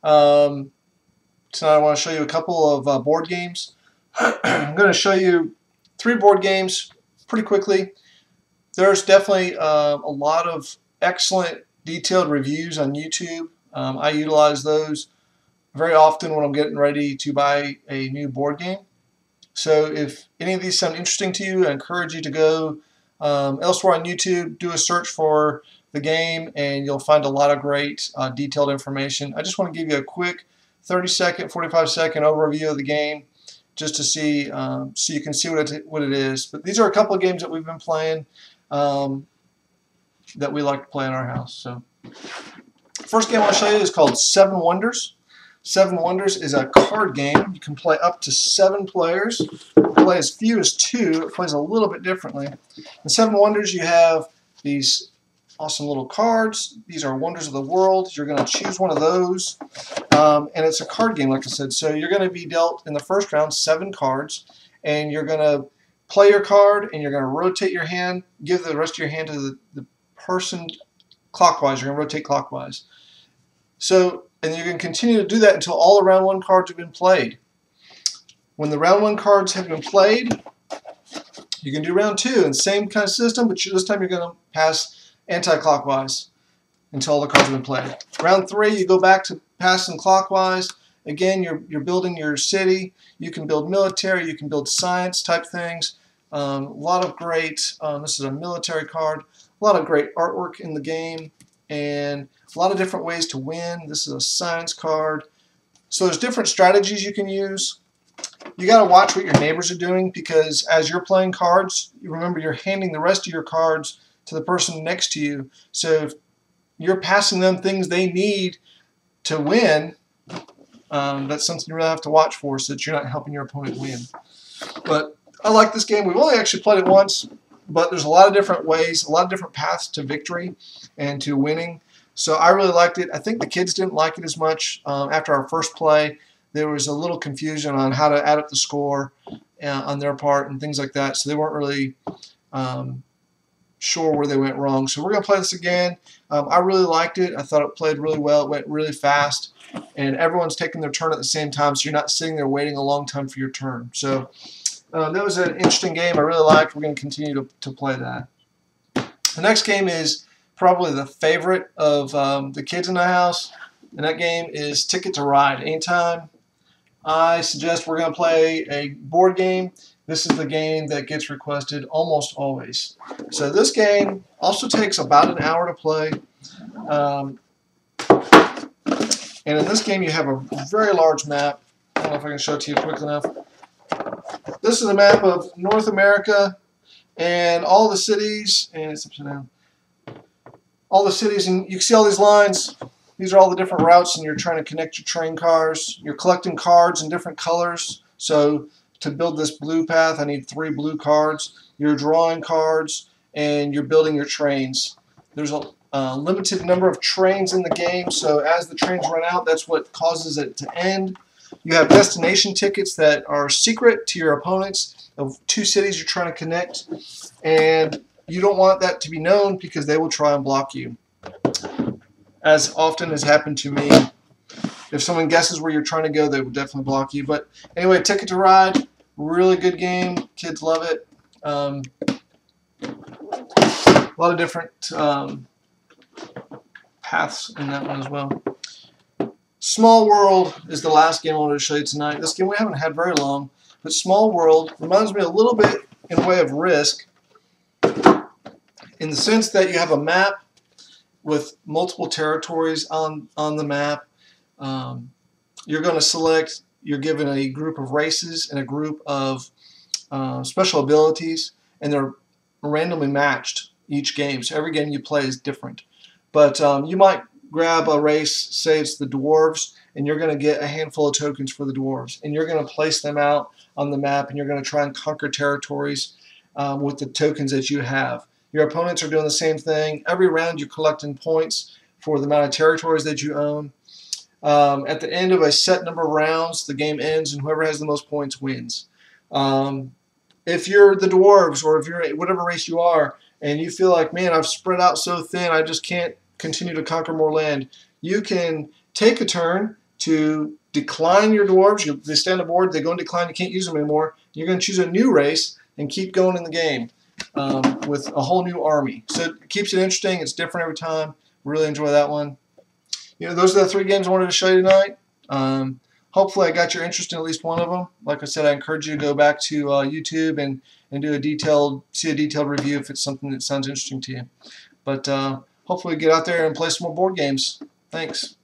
Tonight I want to show you a couple of board games. I'm going to show you 3 board games pretty quickly. There's definitely a lot of excellent detailed reviews on YouTube. I utilize those very often when I'm getting ready to buy a new board game. So if any of these sound interesting to you, I encourage you to go elsewhere on YouTube, do a search for the game, and you'll find a lot of great detailed information. I just want to give you a quick 30-second, 45-second overview of the game just to see so you can see what it is. But these are a couple of games that we've been playing that we like to play in our house. So first game I'll show you is called Seven Wonders. Seven Wonders is a card game. You can play up to 7 players. Play as few as 2. It plays a little bit differently. In Seven Wonders, you have these awesome little cards. These are wonders of the world. You're going to choose one of those. And it's a card game, like I said. So you're going to be dealt in the first round 7 cards. And you're going to play your card, and you're going to rotate your hand, give the rest of your hand to the person clockwise. You're going to rotate clockwise. So, and you're going to continue to do that until all the round 1 cards have been played. When the round 1 cards have been played, you can do round 2 and same kind of system, but this time you're going to pass anti-clockwise until all the cards have been played. Round 3, you go back to passing clockwise. Again, you're building your city. You can build military. You can build science type things. A lot of great. This is a military card. A lot of great artwork in the game, and a lot of different ways to win. This is a science card. So there's different strategies you can use. You got to watch what your neighbors are doing, because as you're playing cards, you remember you're handing the rest of your cards to the person next to you. So if you're passing them things they need to win, that's something you really have to watch for, so that you're not helping your opponent win. But I like this game. We've only actually played it once, but there's a lot of different ways, a lot of different paths to victory and to winning. So I really liked it. I think the kids didn't like it as much after our first play. There was a little confusion on how to add up the score on their part and things like that, so they weren't really sure where they went wrong. So we're going to play this again. I really liked it. I thought it played really well. It went really fast, and everyone's taking their turn at the same time, so you're not sitting there waiting a long time for your turn. So that was an interesting game I really liked. We're going to continue to play that. The next game is probably the favorite of the kids in the house, and that game is Ticket to Ride. Anytime I suggest we're going to play a board game, this is the game that gets requested almost always. So this game also takes about an hour to play. And in this game you have a very large map. I don't know if I can show it to you quick enough. This is a map of North America and all the cities, and it's upside down. All the cities, and you can see all these lines. These are all the different routes, and you're trying to connect your train cars. You're collecting cards in different colors. So to build this blue path, I need 3 blue cards. You're drawing cards, and you're building your trains. There's a limited number of trains in the game, so as the trains run out, that's what causes it to end. You have destination tickets that are secret to your opponents of 2 cities you're trying to connect, and you don't want that to be known because they will try and block you, as often has happened to me. If someone guesses where you're trying to go, they will definitely block you. But anyway, Ticket to Ride, really good game. Kids love it. A lot of different paths in that one as well. Small World is the last game I wanted to show you tonight. This game we haven't had very long, but Small World reminds me a little bit in way of Risk, in the sense that you have a map with multiple territories on the map. You're going to select, you're given a group of races and a group of special abilities, and they're randomly matched each game. So every game you play is different. But you might grab a race, say it's the dwarves, and you're going to get a handful of tokens for the dwarves, and you're going to place them out on the map, and you're going to try and conquer territories with the tokens that you have. Your opponents are doing the same thing. Every round you're collecting points for the amount of territories that you own. At the end of a set number of rounds, the game ends, and whoever has the most points wins. If you're the dwarves, or if you're whatever race you are, and you feel like, man, I've spread out so thin, I just can't continue to conquer more land, you can take a turn, to decline your dwarves. They stay on the board, they go and decline, you can't use them anymore. You're going to choose a new race and keep going in the game with a whole new army. So it keeps it interesting. It's different every time. Really enjoy that one. Those are the 3 games I wanted to show you tonight. Hopefully I got your interest in at least one of them. Like I said, I encourage you to go back to YouTube and do a detailed review if it's something that sounds interesting to you. But hopefully get out there and play some more board games. Thanks.